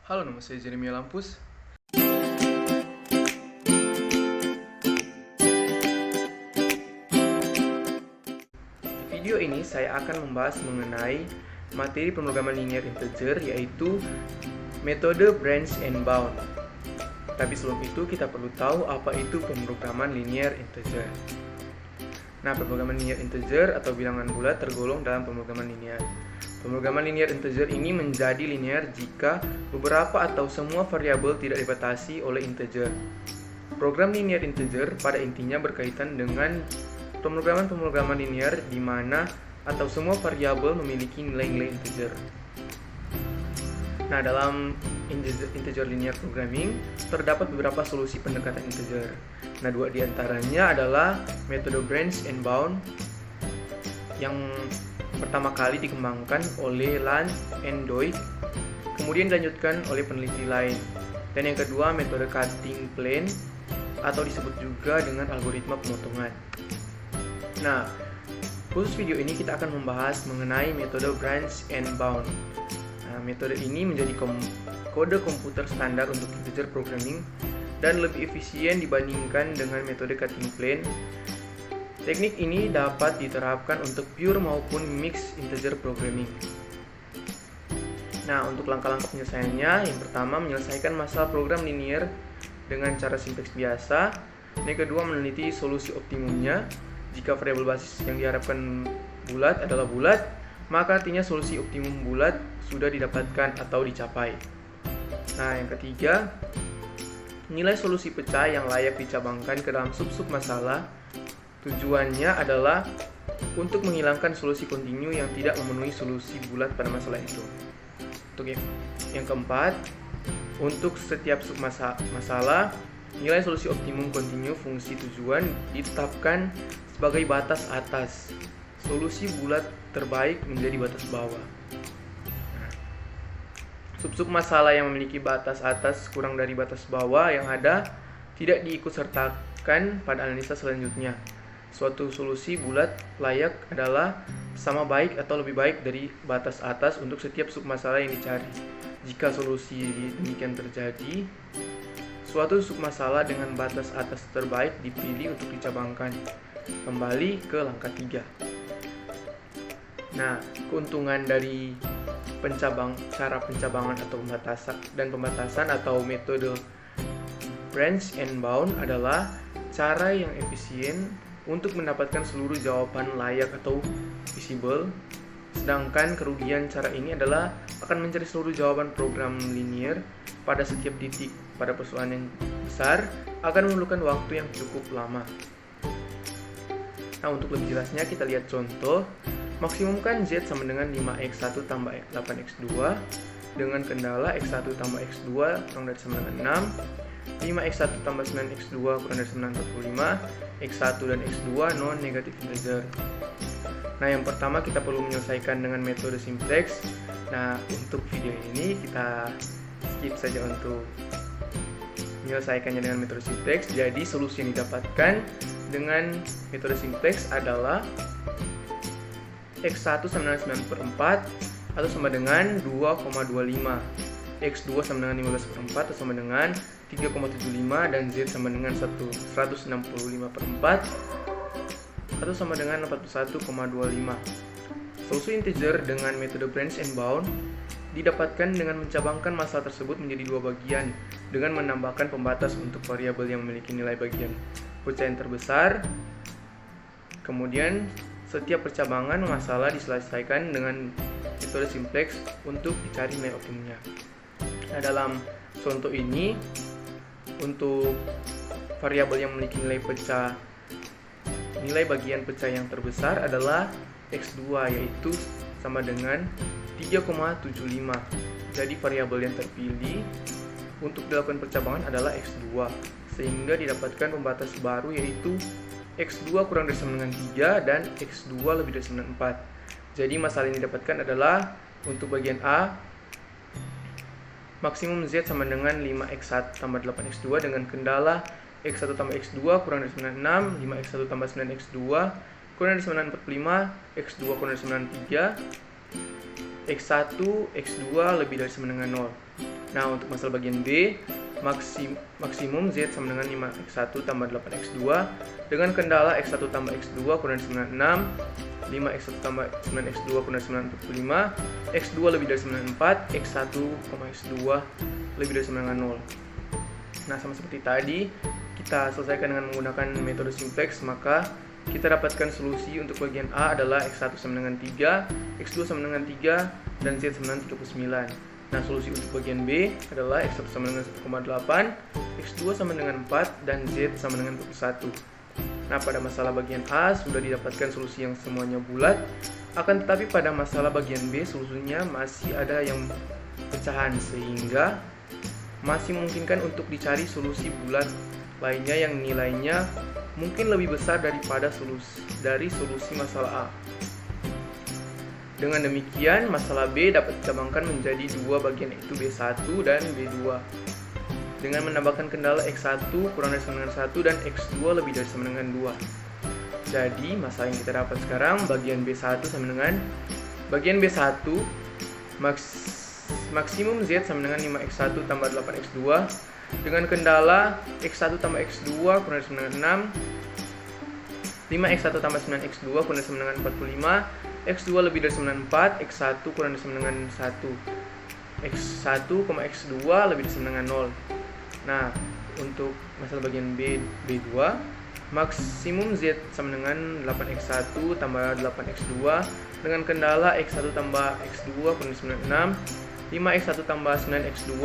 Halo, nama saya Jeremy Lampus. Di video ini saya akan membahas mengenai materi pemrograman linear integer, yaitu metode branch and bound. Tapi sebelum itu kita perlu tahu apa itu pemrograman linear integer. Nah, pemrograman linear integer atau bilangan bulat tergolong dalam pemrograman linear. Pemrograman linear integer ini menjadi linear jika beberapa atau semua variabel tidak dibatasi oleh integer. Program linear integer pada intinya berkaitan dengan pemrograman linear di mana atau semua variabel memiliki nilai-nilai integer. Nah, dalam integer linear programming terdapat beberapa solusi pendekatan integer. Nah, dua diantaranya adalah metode branch and bound yang pertama kali dikembangkan oleh Land and Doig, kemudian dilanjutkan oleh peneliti lain. Dan yang kedua, metode cutting plane atau disebut juga dengan algoritma pemotongan. Nah, khusus video ini kita akan membahas mengenai metode branch and bound. Nah, metode ini menjadi kode komputer standar untuk integer programming dan lebih efisien dibandingkan dengan metode cutting plane. Teknik ini dapat diterapkan untuk pure maupun mixed integer programming. Nah, untuk langkah-langkah penyelesaiannya, yang pertama menyelesaikan masalah program linear dengan cara sintaks biasa. Yang kedua, meneliti solusi optimumnya. Jika variabel basis yang diharapkan bulat adalah bulat, maka artinya solusi optimum bulat sudah didapatkan atau dicapai. Nah, yang ketiga, nilai solusi pecah yang layak dicabangkan ke dalam sub-sub masalah. Tujuannya adalah untuk menghilangkan solusi kontinu yang tidak memenuhi solusi bulat pada masalah itu. Untuk yang keempat, untuk setiap submasalah, nilai solusi optimum kontinu fungsi tujuan ditetapkan sebagai batas atas. Solusi bulat terbaik menjadi batas bawah. Sub-sub masalah yang memiliki batas atas kurang dari batas bawah yang ada tidak diikutsertakan pada analisa selanjutnya. Suatu solusi bulat layak adalah sama baik atau lebih baik dari batas atas untuk setiap submasalah yang dicari. Jika solusi demikian terjadi, suatu submasalah dengan batas atas terbaik dipilih untuk dicabangkan. Kembali ke langkah 3. Nah, keuntungan dari cara pencabangan atau pembatasan atau metode branch and bound adalah cara yang efisien untuk mendapatkan seluruh jawaban layak atau visible, sedangkan kerugian cara ini adalah akan mencari seluruh jawaban program linear pada setiap titik pada persoalan yang besar akan memerlukan waktu yang cukup lama. Nah, untuk lebih jelasnya kita lihat contoh. Maksimumkan Z sama dengan 5x1 tambah 8x2 dengan kendala x1 tambah x2 kurang dari sama dengan 6, 5x1 tambah 9x2 kurang dari sama dengan 45, x1 dan x2 non negatif integer. Nah, yang pertama kita perlu menyelesaikan dengan metode simplex. Nah, untuk video ini kita skip saja untuk menyelesaikannya dengan metode simplex. Jadi solusi yang didapatkan dengan metode simplex adalah x1 sama dengan 9 per 4 atau sama dengan 2,25, x2 sama dengan 15 per 4 atau sama dengan 3,75, dan z sama dengan 165 per 4 atau sama dengan 41,25. Solusi integer dengan metode branch and bound didapatkan dengan mencabangkan masalah tersebut menjadi dua bagian dengan menambahkan pembatas untuk variabel yang memiliki nilai bagian pecahan terbesar. Kemudian setiap percabangan masalah diselesaikan dengan metode simplex untuk dicari nilai optimumnya. Nah, dalam contoh ini untuk variabel yang memiliki nilai bagian pecah yang terbesar adalah x2, yaitu sama dengan 3,75. Jadi variabel yang terpilih untuk dilakukan percabangan adalah x2, sehingga didapatkan pembatas baru yaitu x2 kurang dari sama dengan 3 dan x2 lebih dari sama dengan 4. Jadi masalah yang didapatkan adalah untuk bagian A, maksimum Z sama dengan 5x1 tambah 8x2 dengan kendala x1 tambah x2 kurang dari sama dengan 6, 5x1 tambah 9x2 kurang dari sama dengan 45, x2 kurang dari sama dengan 3, x1, x2 lebih dari sama dengan 0. Nah, untuk masalah bagian B, maksimum Z sama dengan 5x1 tambah 8x2 dengan kendala x1 tambah x2 kurang dari 96, 5x1 tambah 9x2 kurang dari 945, x2 lebih dari 94, x1, x2 lebih dari sama dengan 0. Nah, sama seperti tadi, kita selesaikan dengan menggunakan metode simplex, maka kita dapatkan solusi untuk bagian A adalah x1 sama dengan 3, x2 sama dengan 3, dan z sama dengan 39. Nah, solusi untuk bagian B adalah x1 sama dengan 1,8, x2 sama dengan 4, dan z sama dengan 21. Nah, pada masalah bagian A sudah didapatkan solusi yang semuanya bulat, akan tetapi pada masalah bagian B solusinya masih ada yang pecahan, sehingga masih memungkinkan untuk dicari solusi bulat lainnya yang nilainya mungkin lebih besar daripada solusi masalah A. Dengan demikian, masalah B dapat dicabangkan menjadi dua bagian, yaitu B1 dan B2. Dengan menambahkan kendala X1 kurang dari sama dengan 1 dan X2 lebih dari sama dengan 2. Jadi, masalah yang kita dapat sekarang, bagian B1 sama dengan bagian B1 maksimum Z sama dengan 5x1 tambah 8x2 dengan kendala X1 tambah X2 kurang dari sama dengan 6, 5x1 tambah 9x2 kurang dari sama dengan 45, x2 lebih dari sama dengan 4, x1 kurang dari sama dengan 1, x1, x2 lebih dari sama dengan 0. Nah, untuk masalah bagian B2, maksimum Z sama dengan 8x1 tambah 8x2 dengan kendala x1 tambah x2 kurang dari sama dengan 6, 5x1 tambah 9x2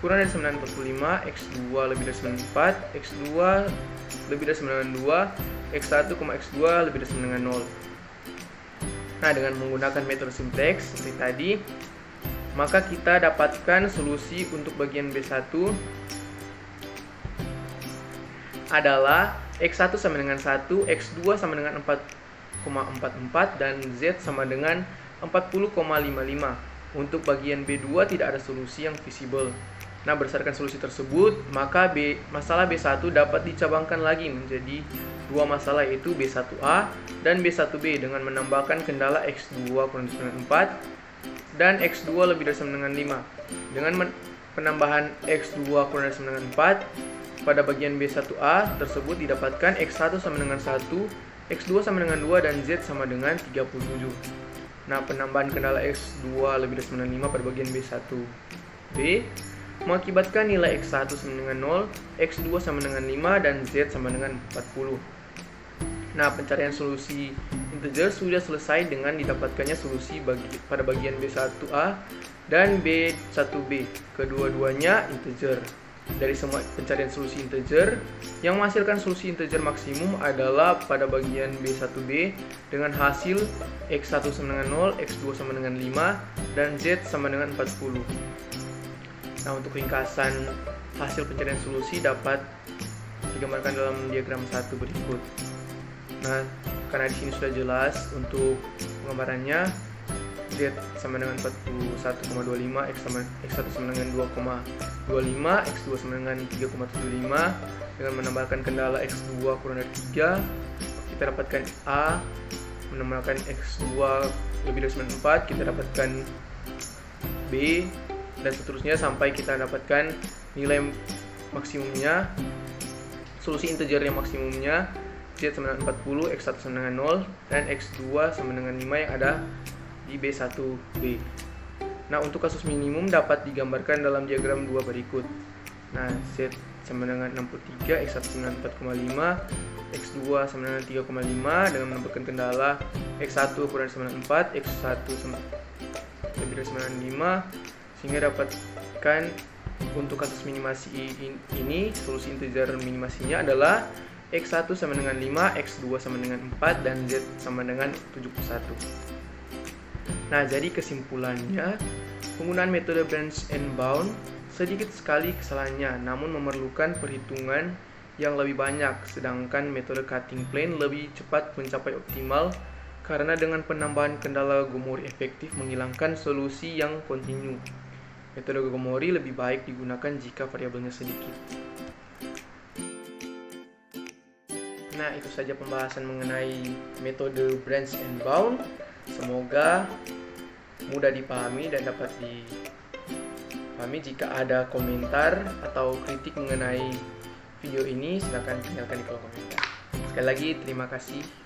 kurang dari sama dengan 45, x2 lebih dari sama dengan 4, x2 lebih dari sama dengan 2, x1, x2 lebih dari sama dengan 0. Nah, dengan menggunakan metode simplex seperti tadi, maka kita dapatkan solusi untuk bagian B1 adalah x1 sama dengan 1, x2 sama dengan 4,44 dan z sama dengan 40,55. Untuk bagian B2 tidak ada solusi yang visible. Nah, berdasarkan solusi tersebut, maka masalah B1 dapat dicabangkan lagi menjadi dua masalah, yaitu B1A dan B1B dengan menambahkan kendala X2 kurang dari 4 dan X2 lebih dari sama dengan 5. Dengan penambahan X2 kurang dari sama dengan 4, pada bagian B1A tersebut didapatkan X1 sama dengan 1, X2 sama dengan 2, dan Z sama dengan 37. Nah, penambahan kendala X2 lebih dari sama dengan 5 pada bagian B1B mengakibatkan nilai X1 sama dengan 0, X2 sama dengan 5, dan Z sama dengan 40. Nah, pencarian solusi integer sudah selesai dengan didapatkannya solusi pada bagian B1A dan B1B. Kedua-duanya integer. Dari semua pencarian solusi integer, yang menghasilkan solusi integer maksimum adalah pada bagian B1B dengan hasil X1 sama dengan 0, X2 sama dengan 5, dan Z sama dengan 40. Nah, untuk ringkasan hasil pencarian solusi dapat digambarkan dalam diagram 1 berikut. Nah, karena di sini sudah jelas untuk penggambarannya, Z sama dengan 41,25, X1 sama dengan 2,25, X2 sama dengan 3,75. Dengan menambahkan kendala X2 kurang dari 3, kita dapatkan A. Menambahkan X2 lebih dari 94, kita dapatkan B, dan seterusnya sampai kita dapatkan nilai maksimumnya, solusi integer yang maksimumnya Z sama dengan 40, X1 sama dengan 0, dan X2 sama dengan 5 yang ada di B1B. Nah, untuk kasus minimum dapat digambarkan dalam diagram 2 berikut. Nah, Z sama dengan 63, X1 sama dengan 4,5, X2 sama dengan 3,5 dengan menambahkan kendala X1 kurang dari sama dengan 4, X1 sama lebih dari sama dengan 5, sehingga dapatkan untuk kasus minimasi ini solusi integer minimasinya adalah X1 sama dengan 5, X2 sama dengan 4, dan Z sama dengan 71. Nah, jadi kesimpulannya, penggunaan metode branch and bound sedikit sekali kesalahannya, namun memerlukan perhitungan yang lebih banyak, sedangkan metode cutting plane lebih cepat mencapai optimal karena dengan penambahan kendala Gomori efektif menghilangkan solusi yang kontinu. Metode Gomori lebih baik digunakan jika variabelnya sedikit. Nah, itu saja pembahasan mengenai metode branch and bound. Semoga mudah dipahami dan dapat dipahami kami. Jika ada komentar atau kritik mengenai video ini, silahkan tinggalkan di kolom komentar. Sekali lagi terima kasih.